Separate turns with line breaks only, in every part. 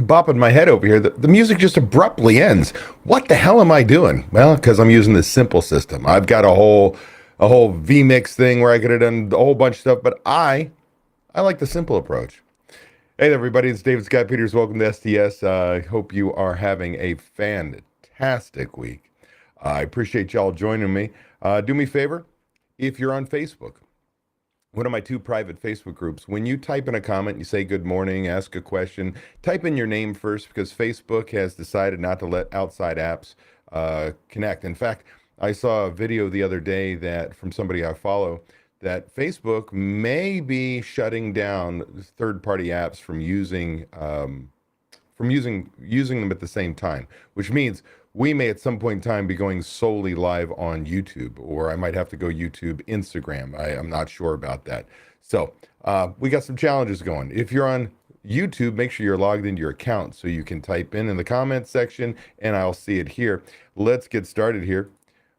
bopping my head over here. The music just abruptly ends. What the hell am I doing? Well, because I'm using the simple system. I've got a whole vmix thing where I could have done a whole bunch of stuff, but I like the simple approach. Hey there, everybody, it's David Scott Peters. Welcome to STS. I hope you are having a fantastic week. I appreciate y'all joining me. Do me a favor, if you're on Facebook, one of my two private Facebook groups, when you type in a comment, you say good morning, ask a question, type in your name first because Facebook has decided not to let outside apps connect. In fact, I saw a video the other day that from somebody I follow that Facebook may be shutting down third-party apps from using them at the same time, which means we may at some point in time be going solely live on YouTube, or I might have to go YouTube, Instagram. I'm not sure about that. So we got some challenges going. If you're on YouTube, make sure you're logged into your account so you can type in the comments section and I'll see it here. Let's get started here.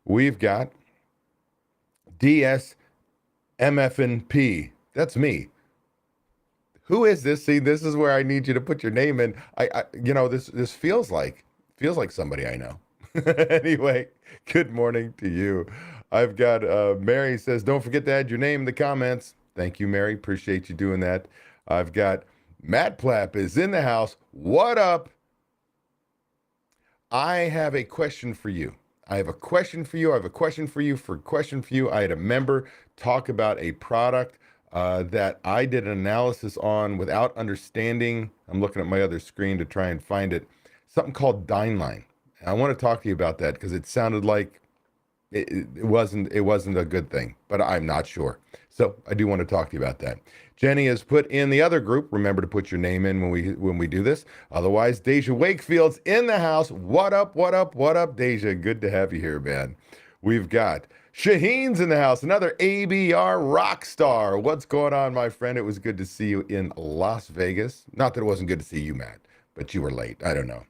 We've got DSMFNP. That's me. Who is this? See, this is where I need you to put your name in. This feels like somebody I know. Anyway, good morning to you. I've got Mary says, don't forget to add your name in the comments. Thank you, Mary. Appreciate you doing that. I've got Matt Plapp is in the house. What up? I have a question for you. I have a question for you. I had a member talk about a product that I did an analysis on without understanding. I'm looking at my other screen to try and find it. Something called Dineline. And I want to talk to you about that because it sounded like it wasn't a good thing, but I'm not sure. So I do want to talk to you about that. Jenny has put in the other group. Remember to put your name in when we do this. Otherwise, Deja Wakefield's in the house. What up, Deja? Good to have you here, man. We've got Shaheen's in the house, another ABR rock star. What's going on, my friend? It was good to see you in Las Vegas. Not that it wasn't good to see you, Matt, but you were late. I don't know.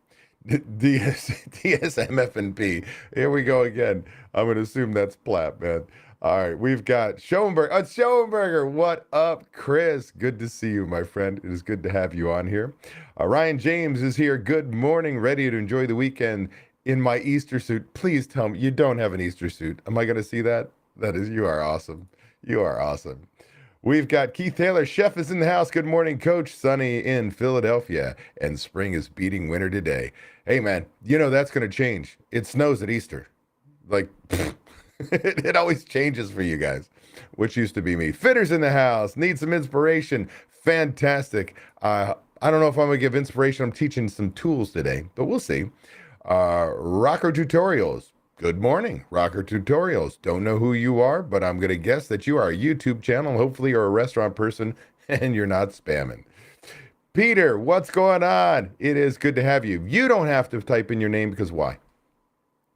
DSMFNP. Here we go again. I'm going to assume that's Platt, man. All right, we've got Schoenberg. Schoenberger. What up, Chris? Good to see you, my friend. It is good to have you on here. Ryan James is here. Good morning. Ready to enjoy the weekend in my Easter suit. Please tell me you don't have an Easter suit. Am I going to see that? You are awesome. You are awesome. We've got Keith Taylor. Chef is in the house. Good morning, Coach. Sunny in Philadelphia. And spring is beating winter today. Hey, man, that's going to change. It snows at Easter. Like, it always changes for you guys, which used to be me. Fitter's in the house. Need some inspiration. Fantastic. I don't know if I'm going to give inspiration. I'm teaching some tools today, but we'll see. Rocker Tutorials. Good morning, Rocker Tutorials. Don't know who you are, but I'm going to guess that you are a YouTube channel. Hopefully you're a restaurant person and you're not spamming. Peter, what's going on? It is good to have you. You don't have to type in your name because why?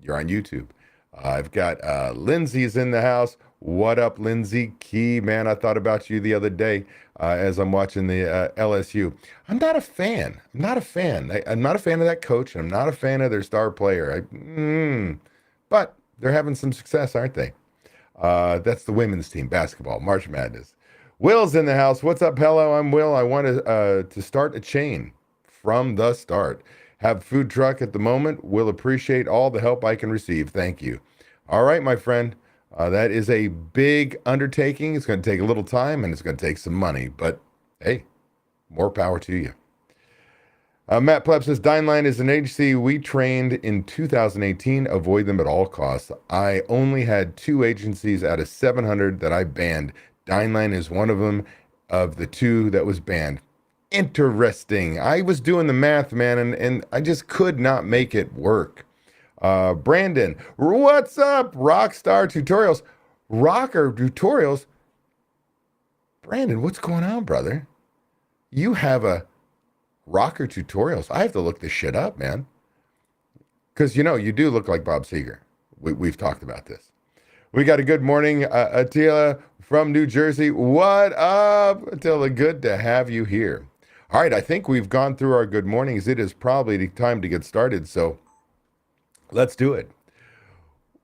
You're on YouTube. I've got Lindsay's in the house. What up, Lindsay? Key, man, I thought about you the other day as I'm watching the LSU. I'm not a fan. I'm not a fan of that coach, and I'm not a fan of their star player. But they're having some success, aren't they? That's the women's team, basketball, March Madness. Will's in the house. What's up? Hello, I'm Will. I want to start a chain from the start. Have food truck at the moment. Will appreciate all the help I can receive. Thank you. All right, my friend. That is a big undertaking. It's going to take a little time and it's going to take some money. But hey, more power to you. Matt Pleb says, Dineline is an agency we trained in 2018. Avoid them at all costs. I only had 2 agencies out of 700 that I banned. Dineline is one of them, of the 2 that was banned. Interesting. I was doing the math, man, and I just could not make it work. Brandon, what's up? Rockstar Tutorials. Rocker Tutorials. Brandon, what's going on, brother? You have a Rocker Tutorials. I have to look this shit up, man. Because, you do look like Bob Seger. We've talked about this. We got a good morning, Attila from New Jersey. What up, Attila? Good to have you here. All right, I think we've gone through our good mornings. It is probably the time to get started, so let's do it.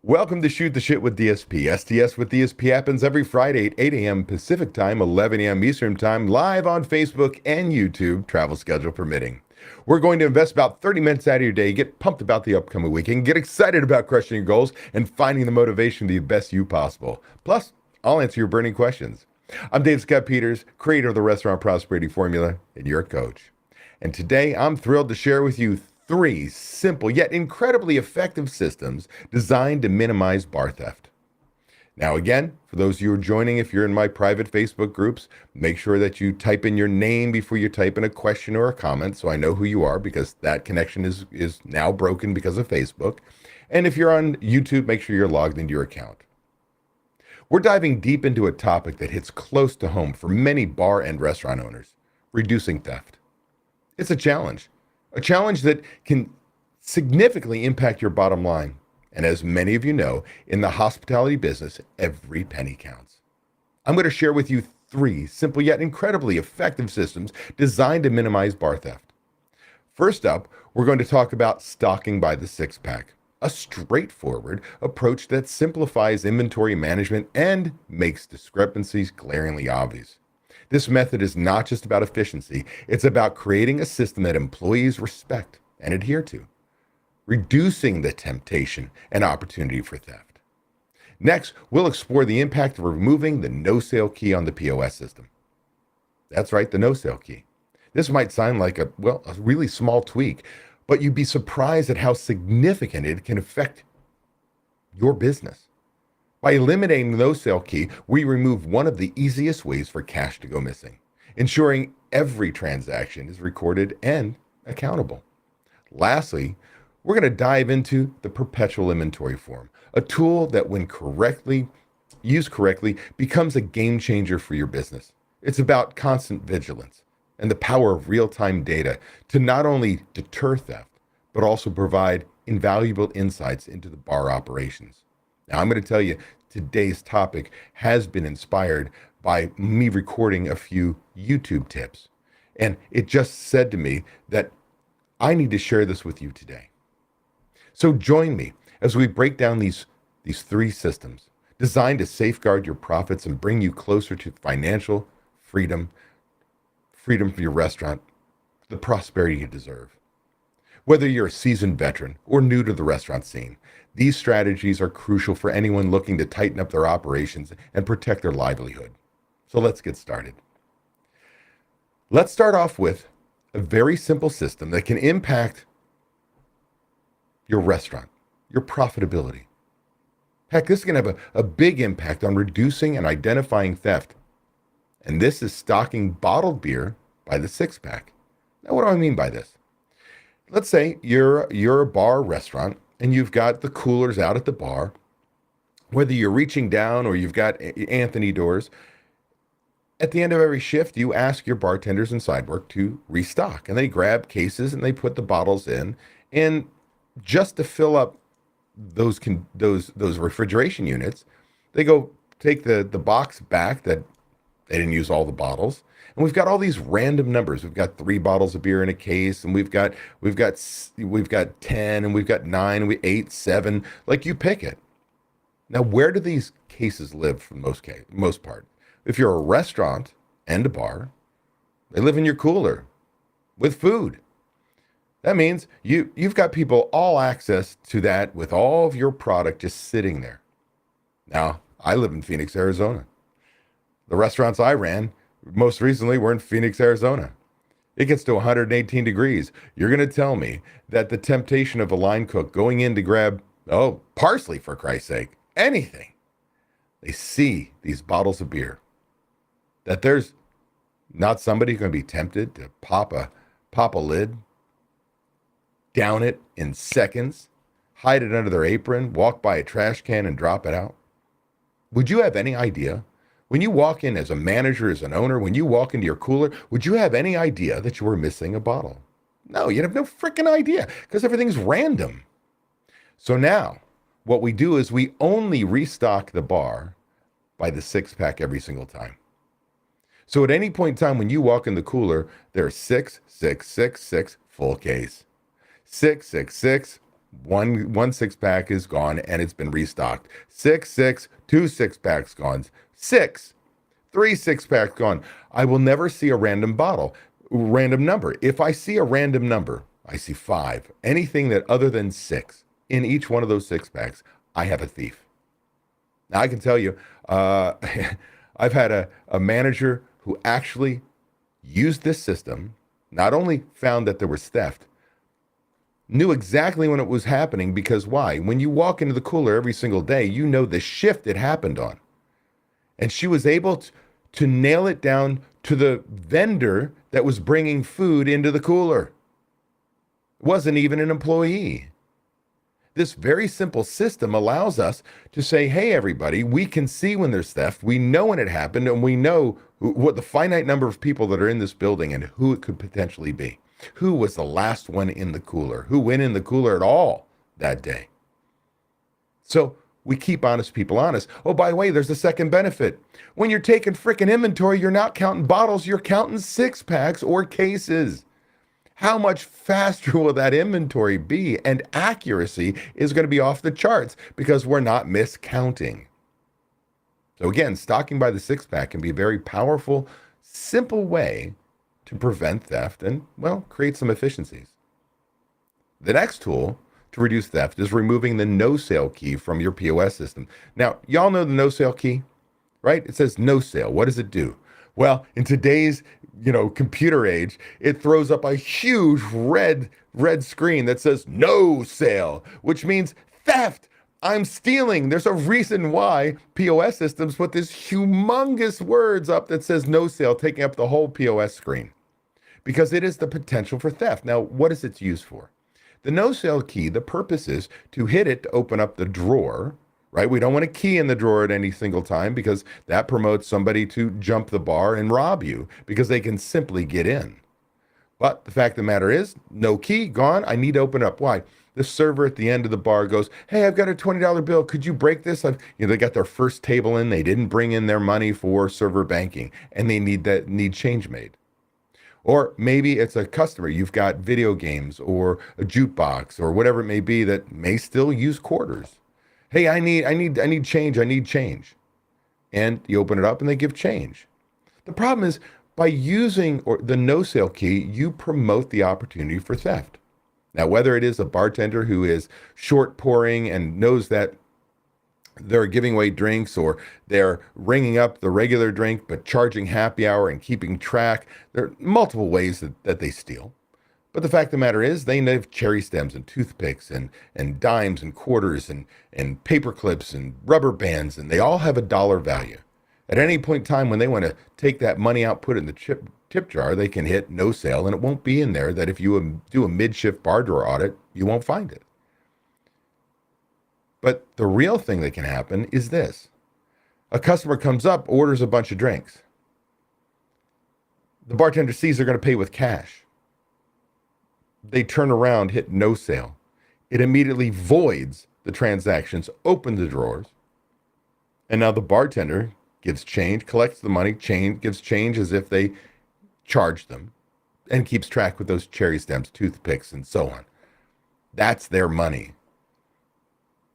Welcome to Shoot the Shit with DSP. STS with DSP happens every Friday at 8 a.m. Pacific Time, 11 a.m. Eastern Time, live on Facebook and YouTube, travel schedule permitting. We're going to invest about 30 minutes out of your day, get pumped about the upcoming weekend, get excited about crushing your goals, and finding the motivation to be the best you possible. Plus, I'll answer your burning questions. I'm Dave Scott Peters, creator of the Restaurant Prosperity Formula, and your coach. And today, I'm thrilled to share with you 3 simple yet incredibly effective systems designed to minimize bar theft. Now, again, for those of you who are joining, if you're in my private Facebook groups, make sure that you type in your name before you type in a question or a comment so I know who you are, because that connection is now broken because of Facebook. And if you're on YouTube, make sure you're logged into your account. We're diving deep into a topic that hits close to home for many bar and restaurant owners: reducing theft. It's a challenge that can significantly impact your bottom line. And as many of you know, in the hospitality business, every penny counts. I'm going to share with you 3 simple yet incredibly effective systems designed to minimize bar theft. First up, we're going to talk about stocking by the 6-pack, a straightforward approach that simplifies inventory management and makes discrepancies glaringly obvious. This method is not just about efficiency, it's about creating a system that employees respect and adhere to, reducing the temptation and opportunity for theft. Next, we'll explore the impact of removing the no-sale key on the POS system. That's right, the no-sale key. This might sound like a really small tweak, but you'd be surprised at how significant it can affect your business. By eliminating the no-sale key, we remove one of the easiest ways for cash to go missing, ensuring every transaction is recorded and accountable. Lastly, we're going to dive into the perpetual inventory form, a tool that, when used correctly, becomes a game changer for your business. It's about constant vigilance and the power of real-time data to not only deter theft, but also provide invaluable insights into the bar operations. Now, I'm going to tell you, today's topic has been inspired by me recording a few YouTube tips. And it just said to me that I need to share this with you today. So join me as we break down these 3 systems designed to safeguard your profits and bring you closer to financial freedom for your restaurant, the prosperity you deserve. Whether you're a seasoned veteran or new to the restaurant scene, these strategies are crucial for anyone looking to tighten up their operations and protect their livelihood. So let's get started. Let's start off with a very simple system that can impact your restaurant, your profitability. Heck, this is going to have a big impact on reducing and identifying theft. And this is stocking bottled beer by the 6-pack. Now, what do I mean by this? Let's say you're a bar or restaurant and you've got the coolers out at the bar, whether you're reaching down or you've got Anthony doors. At the end of every shift, you ask your bartenders and side work to restock, and they grab cases and they put the bottles in. And just to fill up those refrigeration units, they go take the box back that they didn't use all the bottles. And we've got all these random numbers. We've got 3 bottles of beer in a case, and we've got 10, and we've got 9, and 8, 7. Like, you pick it. Now, where do these cases live for the most part? If you're a restaurant and a bar, they live in your cooler with food. That means you've got people all access to that with all of your product just sitting there. Now, I live in Phoenix, Arizona. The restaurants I ran most recently were in Phoenix, Arizona. It gets to 118 degrees. You're going to tell me that the temptation of a line cook going in to grab, parsley, for Christ's sake, anything, they see these bottles of beer, that there's not somebody going to be tempted to pop a lid, down it in seconds, hide it under their apron, walk by a trash can and drop it out? Would you have any idea? When you walk in as a manager, as an owner, when you walk into your cooler, would you have any idea that you were missing a bottle? No, you'd have no freaking idea, because everything's random. So now, what we do is we only restock the bar by the 6-pack every single time. So at any point in time when you walk in the cooler, there's 6, 6, 6, 6, full case. 6, 6, 6, one 6-pack is gone and it's been restocked. 6, 6, 2 6-packs gone. 6, 3 6-packs gone. I will never see a random bottle. random number. If I see a random number, I see 5, anything that other than 6 in each one of those 6 packs, I have a thief. Now, I can tell you, I've had a manager who actually used this system, not only found that there was theft, knew exactly when it was happening, because why? When you walk into the cooler every single day, you know the shift it happened on. And she was able to nail it down to the vendor that was bringing food into the cooler. It wasn't even an employee. This very simple system allows us to say, hey, everybody, we can see when there's theft. We know when it happened, and we know what the finite number of people that are in this building and who it could potentially be. Who was the last one in the cooler? Who went in the cooler at all that day? So we keep honest people honest. Oh, by the way, there's a second benefit. When you're taking freaking inventory, you're not counting bottles, you're counting 6-packs or cases. How much faster will that inventory be? And accuracy is going to be off the charts because we're not miscounting. So again, stocking by the 6-pack can be a very powerful, simple way to prevent theft and, well, create some efficiencies. The next tool to reduce theft is removing the no sale key from your POS system. Now, y'all know the no sale key, right? It says no sale. What does it do? Well, in today's, computer age, it throws up a huge red screen that says no sale, which means theft. I'm stealing. There's a reason why POS systems put this humongous words up that says no sale, taking up the whole POS screen, because it is the potential for theft. Now, what is it used for? The no sale key, the purpose is to hit it to open up the drawer, right? We don't want a key in the drawer at any single time because that promotes somebody to jump the bar and rob you because they can simply get in. But the fact of the matter is, no key, gone. I need to open up. Why? The server at the end of the bar goes, hey, I've got a $20 bill. Could you break this? They got their first table in. They didn't bring in their money for server banking, and they need change made. Or maybe it's a customer. You've got video games or a jukebox or whatever it may be that may still use quarters. Hey, I need change. I need change. And you open it up and they give change. The problem is by using the no sale key, you promote the opportunity for theft. Now, whether it is a bartender who is short pouring and knows that they're giving away drinks, or they're ringing up the regular drink but charging happy hour and keeping track, there are multiple ways that they steal. But the fact of the matter is, they have cherry stems and toothpicks and dimes and quarters and paper clips and rubber bands, and they all have a dollar value. At any point in time when they want to take that money out, put it in the tip jar, they can hit no sale, and it won't be in there that if you do a mid-shift bar drawer audit, you won't find it. But the real thing that can happen is this. A customer comes up, orders a bunch of drinks. The bartender sees they're going to pay with cash. They turn around, hit no sale. It immediately voids the transactions, open the drawers, and now the bartender gives change, collects the money, gives change as if they charged them, and keeps track with those cherry stems, toothpicks, and so on. That's their money.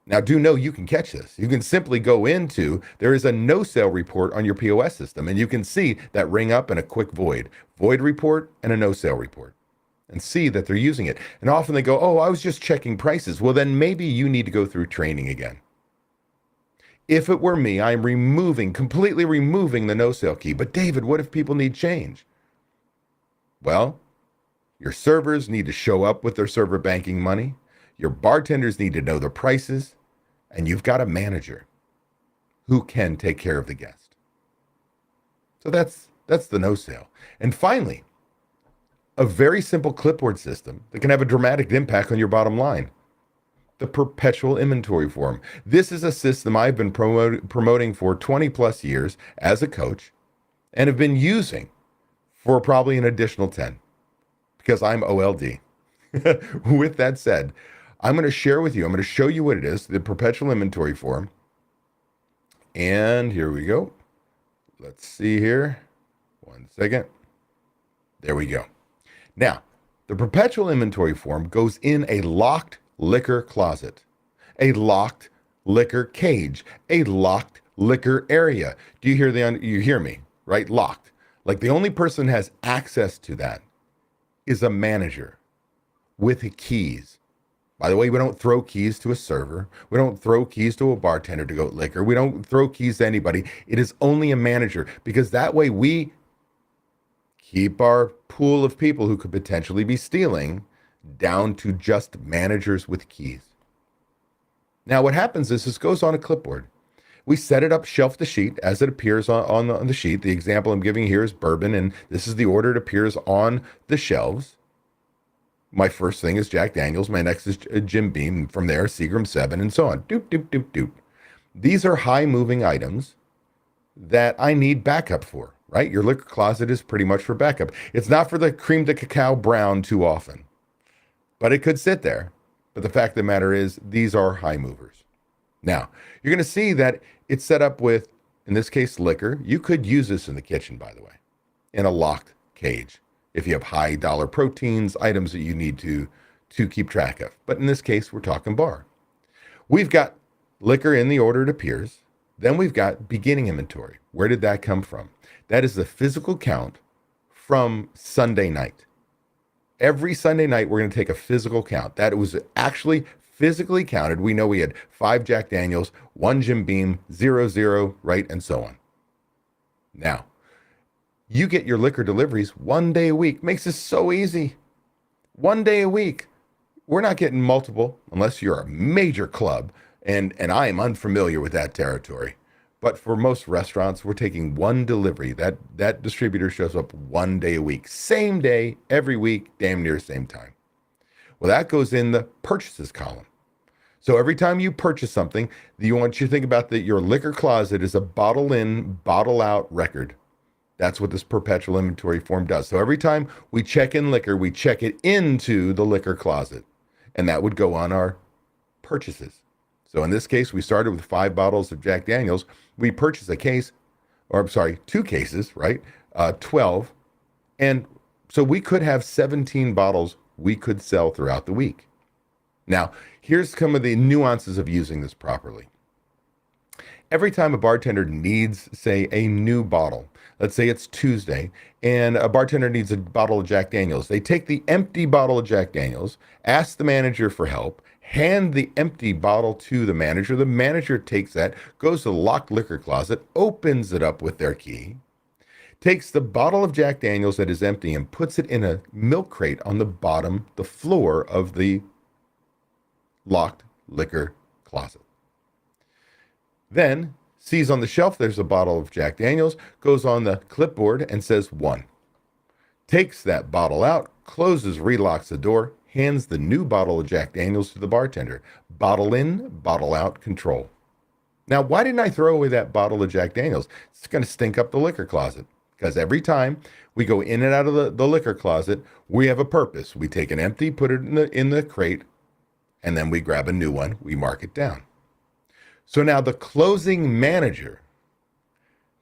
Now, do know you can catch this. You can simply go into, there is a no sale report on your POS system, and you can see that ring up and a quick void report and a no sale report, and see that they're using it. And often they go, oh, I was just checking prices. Well, then maybe you need to go through training again. If it were me, I'm completely removing the no sale key. But David, what if people need change? Well, your servers need to show up with their server banking money. Your bartenders need to know the prices. And you've got a manager who can take care of the guest. So that's the no sale. And finally, a very simple clipboard system that can have a dramatic impact on your bottom line. The perpetual inventory form. This is a system I've been promoting for 20 plus years as a coach and have been using for probably an additional 10 because I'm OLD. With that said, I'm going to share with you, I'm going to show you what it is, the perpetual inventory form. And here we go. Let's see here. 1 second. There we go. Now, the perpetual inventory form goes in a locked liquor closet, a locked liquor cage, a locked liquor area. Do you hear you hear me, right? Locked. Like the only person has access to that is a manager with keys. By the way, we don't throw keys to a server. We don't throw keys to a bartender to go get liquor. We don't throw keys to anybody. It is only a manager, because that way we keep our pool of people who could potentially be stealing down to just managers with keys. Now, what happens is this goes on a clipboard. We set it up shelf to sheet as it appears on the sheet. The example I'm giving here is bourbon, and this is the order it appears on the shelves. My first thing is Jack Daniels. My next is Jim Beam. From there, Seagram 7, and so on. Doop, doop, doop, doop. These are high-moving items that I need backup for, right? Your liquor closet is pretty much for backup. It's not for the cream de cacao brown too often, but it could sit there. But the fact of the matter is, these are high movers. Now, you're going to see that it's set up with, in this case, liquor. You could use this in the kitchen, by the way, in a locked cage, if you have high dollar proteins, items that you need to keep track of. But in this case, we're talking bar. We've got liquor in the order it appears. Then we've got beginning inventory. Where did that come from? That is the physical count from Sunday night. Every Sunday night, we're going to take a physical count. That was actually physically counted. We know we had 5 Jack Daniels, 1 Jim Beam, 0, right, and so on. Now, you get your liquor deliveries 1 day a week. Makes this so easy. 1 day a week. We're not getting multiple unless you're a major club, and I am unfamiliar with that territory. But for most restaurants, we're taking 1 delivery. That distributor shows up 1 day a week. Same day, every week, damn near same time. Well, that goes in the purchases column. So every time you purchase something, you want you to think about that your liquor closet is a bottle in, bottle out record. That's what this perpetual inventory form does. So every time we check in liquor, we check it into the liquor closet. And that would go on our purchases. So in this case, we started with 5 bottles of Jack Daniels. We purchased 2 cases, right? 12. And so we could have 17 bottles we could sell throughout the week. Now, here's some of the nuances of using this properly. Every time a bartender needs, say, a new bottle, let's say it's Tuesday, and a bartender needs a bottle of Jack Daniels, they take the empty bottle of Jack Daniels, ask the manager for help, hand the empty bottle to the manager takes that, goes to the locked liquor closet, opens it up with their key, takes the bottle of Jack Daniels that is empty and puts it in a milk crate on the bottom, the floor of the locked liquor closet. Then sees on the shelf there's a bottle of Jack Daniels, goes on the clipboard and says 1. Takes that bottle out, closes, relocks the door, hands the new bottle of Jack Daniels to the bartender. Bottle in, bottle out, control. Now, why didn't I throw away that bottle of Jack Daniels? It's going to stink up the liquor closet. Because every time we go in and out of the liquor closet, we have a purpose. We take an empty, put it in the crate, and then we grab a new one. We mark it down. So now the closing manager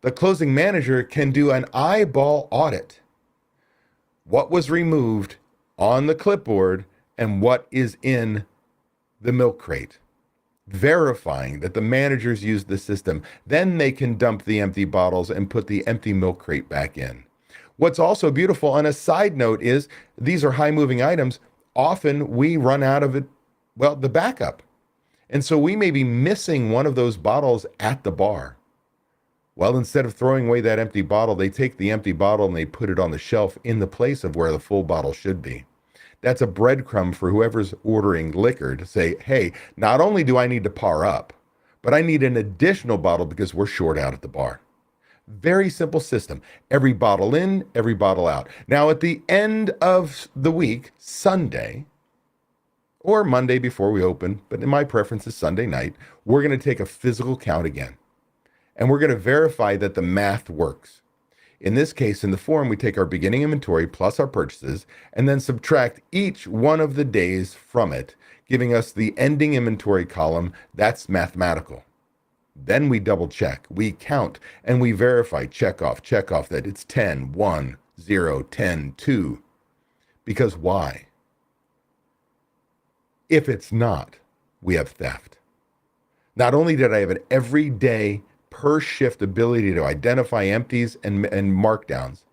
can do an eyeball audit. What was removed on the clipboard and what is in the milk crate, verifying that the managers use the system. Then they can dump the empty bottles and put the empty milk crate back in. What's also beautiful on a side note is these are high moving items. Often we run out of it, the backup. And so we may be missing one of those bottles at the bar. Well, instead of throwing away that empty bottle, they take the empty bottle and they put it on the shelf in the place of where the full bottle should be. That's a breadcrumb for whoever's ordering liquor to say, hey, not only do I need to par up, but I need an additional bottle because we're short out at the bar. Very simple system. Every bottle in, every bottle out. Now, at the end of the week, Sunday, or Monday before we open, but in my preference is Sunday night, we're going to take a physical count again. And we're going to verify that the math works. In this case, in the form, we take our beginning inventory plus our purchases and then subtract each one of the days from it, giving us the ending inventory column. That's mathematical. Then we double check, we count, and we verify, check off that it's 10, 1, 0, 10, 2. Because why? If it's not, we have theft. Not only did I have an everyday per shift ability to identify empties and markdowns,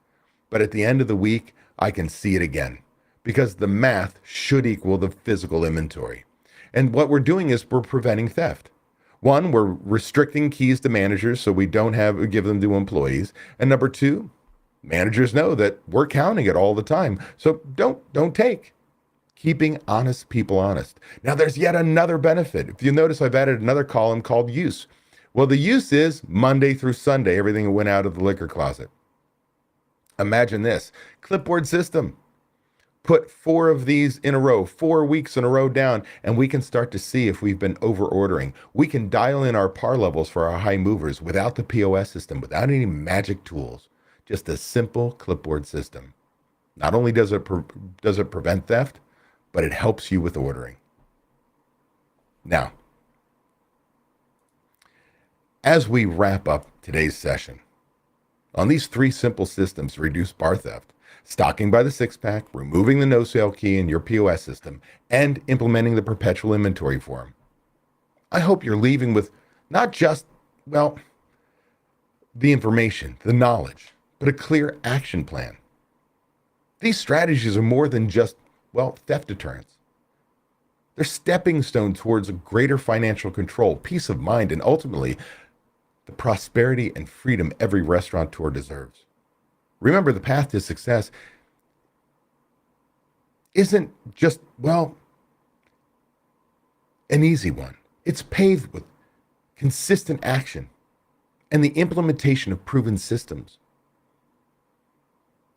but at the end of the week, I can see it again. because the math should equal the physical inventory. And what we're doing is we're preventing theft. One, we're restricting keys to managers so we don't give them to employees. And number two, managers know that we're counting it all the time. So don't take. Keeping honest people honest. Now there's yet another benefit. If you notice, I've added another column called use. Well, the use is Monday through Sunday, everything went out of the liquor closet. Imagine this, clipboard system. Put 4 of these in a row, 4 weeks in a row down, and we can start to see if we've been over ordering. We can dial in our par levels for our high movers without the POS system, without any magic tools. Just a simple clipboard system. Not only does it prevent theft, but it helps you with ordering. Now, as we wrap up today's session, on these 3 simple systems to reduce bar theft, stocking by the 6-pack, removing the no-sale key in your POS system, and implementing the perpetual inventory form, I hope you're leaving with not just, well, the information, the knowledge, but a clear action plan. These strategies are more than just, well, theft deterrence. They're stepping stones towards a greater financial control, peace of mind, and ultimately, the prosperity and freedom every restaurateur deserves. Remember, the path to success isn't just, well, an easy one. It's paved with consistent action and the implementation of proven systems.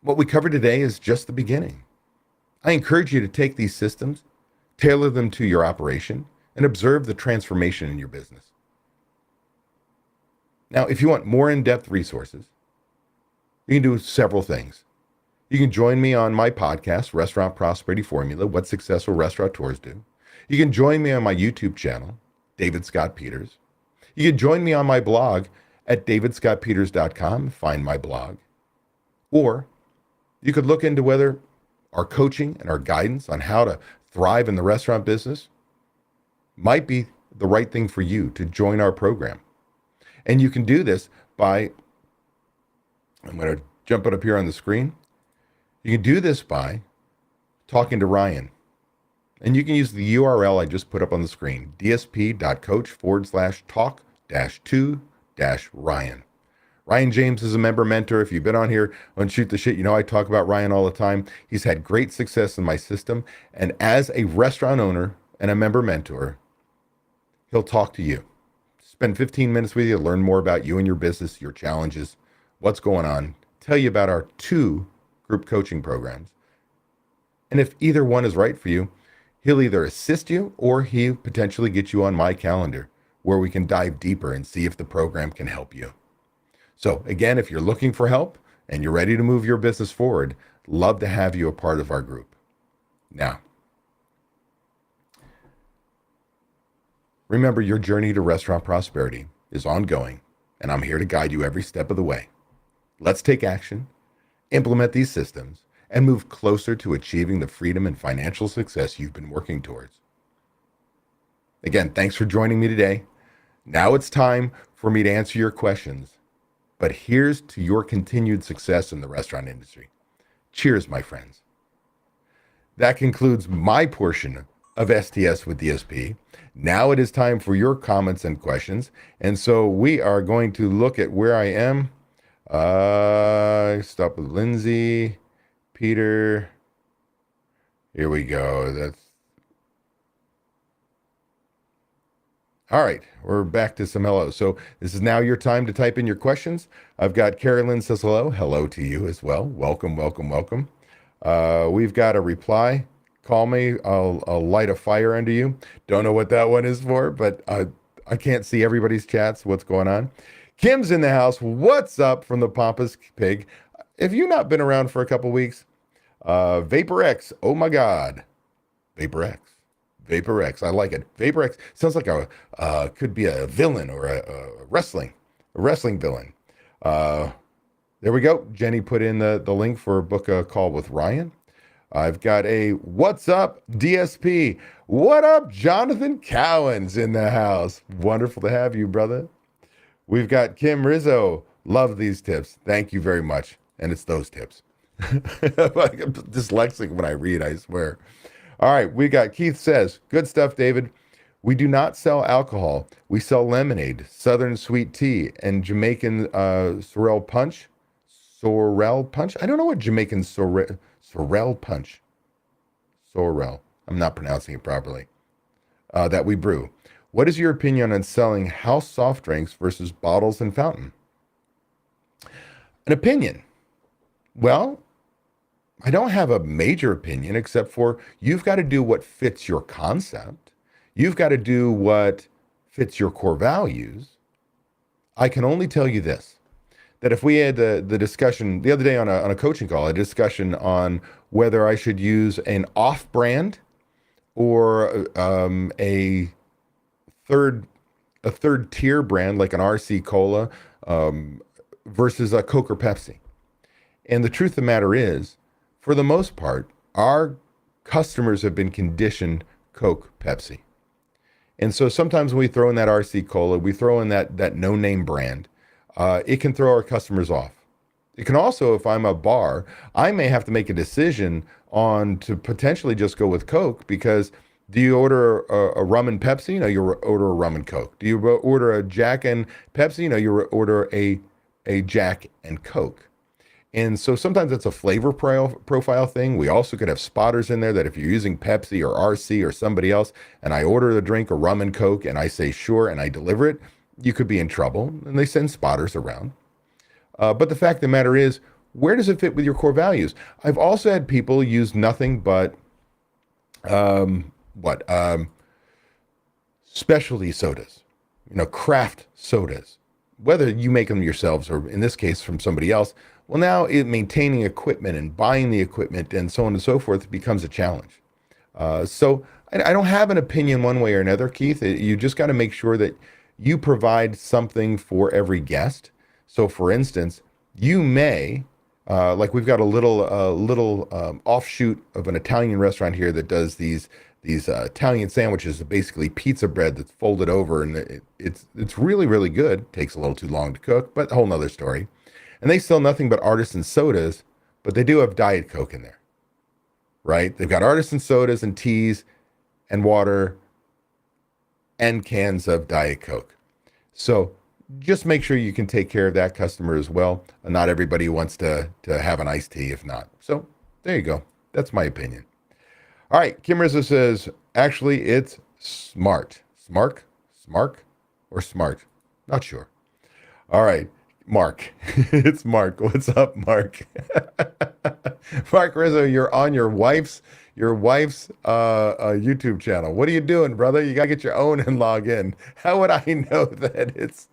What we covered today is just the beginning. I encourage you to take these systems, tailor them to your operation, and observe the transformation in your business. Now, if you want more in-depth resources, you can do several things. You can join me on my podcast, Restaurant Prosperity Formula, What Successful Restaurateurs Do. You can join me on my YouTube channel, David Scott Peters. You can join me on my blog at davidscottpeters.com, find my blog. Or you could look into whether our coaching and our guidance on how to thrive in the restaurant business might be the right thing for you to join our program. And you can do this by, I'm going to jump it up here on the screen. You can do this by talking to Ryan. And you can use the URL I just put up on the screen, dsp.coach/talk-to-Ryan. Ryan James is a member mentor. If you've been on here on Shoot the Shit, you know I talk about Ryan all the time. He's had great success in my system. And as a restaurant owner and a member mentor, he'll talk to you. Spend 15 minutes with you, learn more about you and your business, your challenges, what's going on, tell you about our 2 group coaching programs. And if either one is right for you, he'll either assist you or he'll potentially get you on my calendar where we can dive deeper and see if the program can help you. So again, if you're looking for help and you're ready to move your business forward, love to have you a part of our group. Now, remember, your journey to restaurant prosperity is ongoing, and I'm here to guide you every step of the way. Let's take action, implement these systems, and move closer to achieving the freedom and financial success you've been working towards. Again, thanks for joining me today. Now it's time for me to answer your questions. But here's to your continued success in the restaurant industry. Cheers, my friends. That concludes my portion of STS with DSP. Now it is time for your comments and questions. And so we are going to look at where I am. Stop with Lindsay, Peter. Here we go. That's all right. We're back to some hello. So this is now your time to type in your questions. I've got Carolyn says hello. Hello to you as well. Welcome, welcome, welcome. We've got a reply. Call me. I'll light a fire under you. Don't know what that one is for, but I can't see everybody's chats. What's going on? Kim's in the house. What's up from the Pompous Pig? If you've not been around for a couple weeks, Vapor X. Oh my God. Vapor X. Vapor X. I like it. Vapor X sounds like could be a villain or a wrestling villain. There we go. Jenny put in the link for book a call with Ryan. I've got a what's up DSP. What up, Jonathan Cowan's in the house. Wonderful to have you, brother. We've got Kim Rizzo. Love these tips. Thank you very much. And it's those tips. I'm dyslexic when I read, I swear. All right, we got Keith says, good stuff, David. We do not sell alcohol. We sell lemonade, Southern sweet tea, and Jamaican sorrel punch. Sorrel punch? I don't know what Jamaican sorrel punch. Sorrel. I'm not pronouncing it properly. That we brew. What is your opinion on selling house soft drinks versus bottles and fountain? An opinion. Well, I don't have a major opinion except for you've got to do what fits your concept. You've got to do what fits your core values. I can only tell you this, that if we had the discussion the other day on a coaching call, a discussion on whether I should use an off-brand or third a third tier brand like an RC Cola versus a Coke or Pepsi. And the truth of the matter is, for the most part, our customers have been conditioned Coke, Pepsi. And so sometimes when we throw in that RC Cola, we throw in that no-name brand, it can throw our customers off. It can also, if I'm a bar, I may have to make a decision on to potentially just go with Coke because do you order a rum and Pepsi? No, you order a rum and Coke. Do you order a Jack and Pepsi? No, you order a Jack and Coke. And so sometimes it's a flavor profile thing. We also could have spotters in there that if you're using Pepsi or RC or somebody else, and I order the drink, a rum and Coke, and I say sure, and I deliver it, you could be in trouble. And they send spotters around. But the fact of the matter is, where does it fit with your core values? I've also had people use nothing but specialty sodas, craft sodas, whether you make them yourselves or in this case from somebody else. Well, now maintaining equipment and buying the equipment and so on and so forth becomes a challenge. So I don't have an opinion one way or another, Keith. You just got to make sure that you provide something for every guest. So, for instance, you may, like we've got a little offshoot of an Italian restaurant here that does these Italian sandwiches, basically pizza bread that's folded over, and it's really, really good. Takes a little too long to cook, but a whole nother story. And they sell nothing but artisan sodas, but they do have Diet Coke in there, right? They've got artisan sodas and teas and water and cans of Diet Coke. So just make sure you can take care of that customer as well. And not everybody wants to have an iced tea if not. So there you go. That's my opinion. All right. Kim Rizzo says, actually, it's smart. Smart or smart? Not sure. All right. Mark. It's Mark. What's up, Mark? Mark Rizzo, you're on your wife's YouTube channel. What are you doing, brother? You gotta get your own and log in. How would I know that it's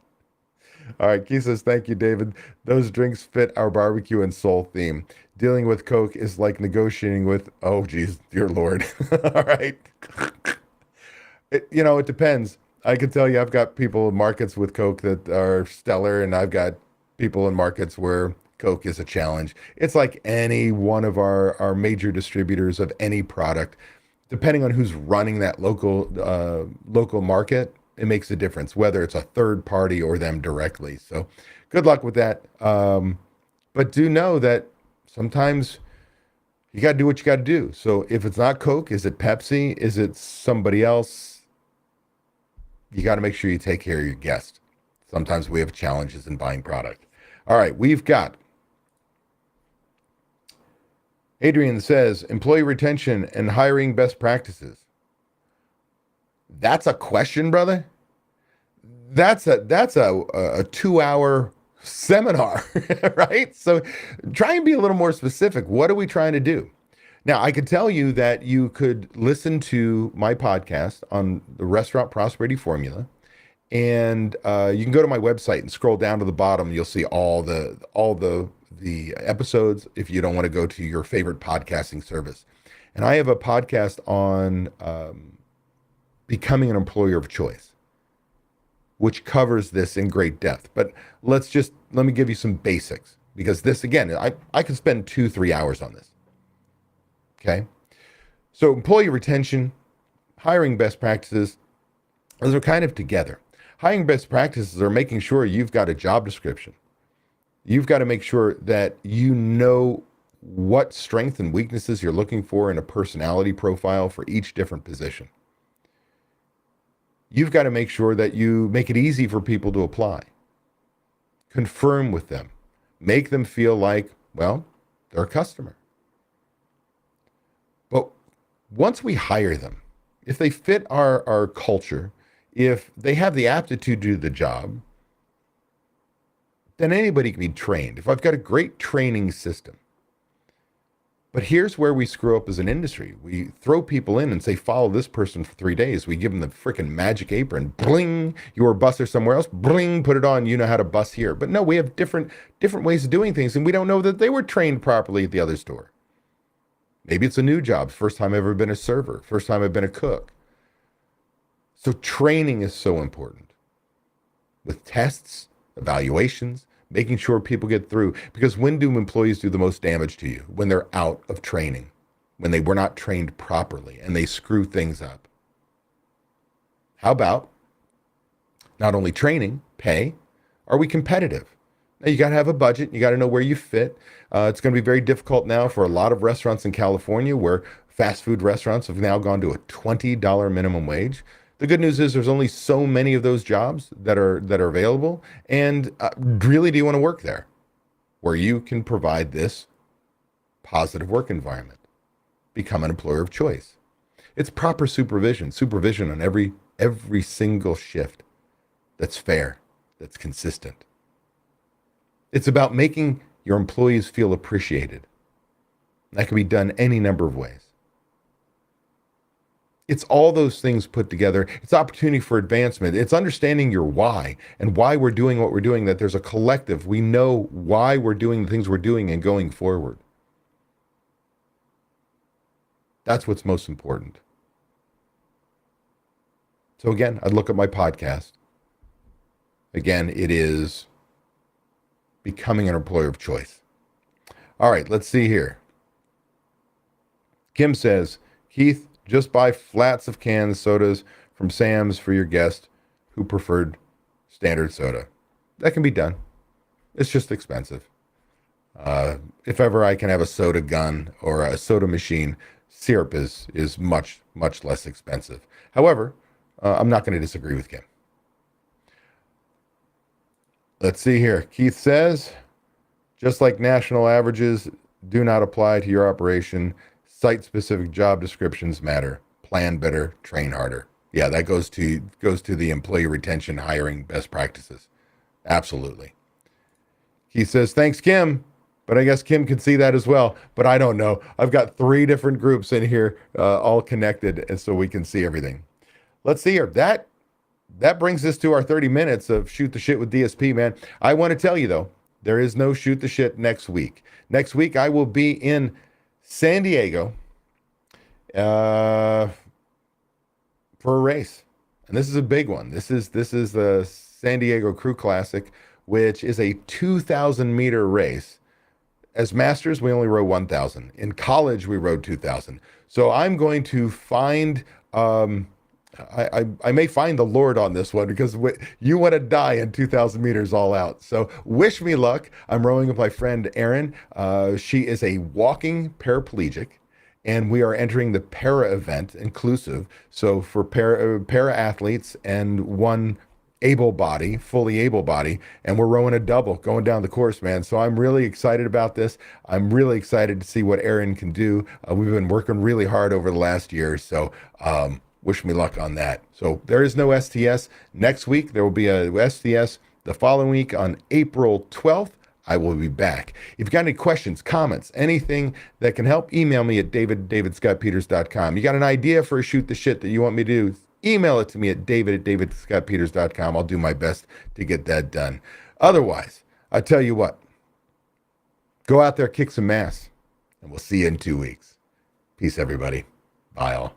all right? Keith says, thank you, David. Those drinks fit our barbecue and soul theme. Dealing with Coke is like negotiating with, oh geez, dear Lord. All right. It depends. I can tell you I've got people in markets with Coke that are stellar, and I've got people in markets where Coke is a challenge. It's like any one of our major distributors of any product. Depending on who's running that local market, it makes a difference, whether it's a third party or them directly. So good luck with that. But do know that sometimes you got to do what you got to do. So if it's not Coke, is it Pepsi? Is it somebody else? You got to make sure you take care of your guest. Sometimes we have challenges in buying product. All right, we've got Adrian says, employee retention and hiring best practices. That's a question, brother. That's a 2-hour seminar, right? So try and be a little more specific. What are we trying to do? Now, I could tell you that you could listen to my podcast on the Restaurant Prosperity Formula, and you can go to my website and scroll down to the bottom. You'll see all the episodes if you don't want to go to your favorite podcasting service. And I have a podcast on becoming an employer of choice, which covers this in great depth. But let me give you some basics, because this, again, I could spend 2-3 hours on this. Okay. So employee retention, hiring best practices, those are kind of together. Hiring best practices are making sure you've got a job description. You've got to make sure that you know what strengths and weaknesses you're looking for in a personality profile for each different position. You've got to make sure that you make it easy for people to apply. Confirm with them. Make them feel like, well, they're a customer. But once we hire them, if they fit our culture, if they have the aptitude to do the job, then anybody can be trained. If I've got a great training system. But here's where we screw up as an industry. We throw people in and say, follow this person for 3 days. We give them the freaking magic apron. Bling, you were a busser somewhere else. Bling, put it on. You know how to bus here. But no, we have different ways of doing things, and we don't know that they were trained properly at the other store. Maybe it's a new job. First time I've ever been a server. First time I've been a cook. So training is so important. With tests, evaluations, making sure people get through. Because when do employees do the most damage to you? When they're out of training, when they were not trained properly and they screw things up. How about not only training, pay? Are we competitive? Now, you got to have a budget. You got to know where you fit. It's going to be very difficult now for a lot of restaurants in California where fast food restaurants have now gone to a $20 minimum wage. The good news is there's only so many of those jobs that are available. And really, do you want to work there where you can provide this positive work environment? Become an employer of choice. It's proper supervision on every single shift that's fair, that's consistent. It's about making your employees feel appreciated. That can be done any number of ways. It's all those things put together. It's opportunity for advancement. It's understanding your why and why we're doing what we're doing, that there's a collective. We know why we're doing the things we're doing and going forward. That's what's most important. So again, I'd look at my podcast. Again, it is becoming an employer of choice. All right, let's see here. Kim says, Keith, just buy flats of canned sodas from Sam's for your guest who preferred standard soda. That can be done. It's just expensive. If ever I can have a soda gun or a soda machine, syrup is much, much less expensive. However, I'm not going to disagree with Kim. Let's see here. Keith says, just like national averages do not apply to your operation, site-specific job descriptions matter. Plan better, train harder. Yeah, that goes to the employee retention hiring best practices. Absolutely. He says, thanks, Kim. But I guess Kim can see that as well. But I don't know. I've got 3 different groups in here, all connected, and so we can see everything. Let's see here. That brings us to our 30 minutes of Shoot the Shit with DSP, man. I want to tell you, though, there is no Shoot the Shit next week. Next week, I will be in San Diego for a race. And this is a big one. This is the San Diego Crew Classic, which is a 2,000-meter race. As masters, we only rode 1,000. In college, we rode 2,000. So I'm going to find... I may find the Lord on this one because you want to die in 2,000 meters all out. So wish me luck. I'm rowing with my friend Erin. She is a walking paraplegic, and we are entering the para event inclusive. So for para athletes and one fully able body, and we're rowing a double going down the course, man. So I'm really excited about this. I'm really excited to see what Erin can do. We've been working really hard over the last year. So, wish me luck on that. So there is no STS. Next week, there will be a STS. The following week on April 12th, I will be back. If you've got any questions, comments, anything that can help, email me at david@davidscottpeters.com. You got an idea for a Shoot the Shit that you want me to do, email it to me at david@davidscottpeters.com. I'll do my best to get that done. Otherwise, I tell you what, go out there, kick some ass, and we'll see you in 2 weeks. Peace, everybody. Bye, all.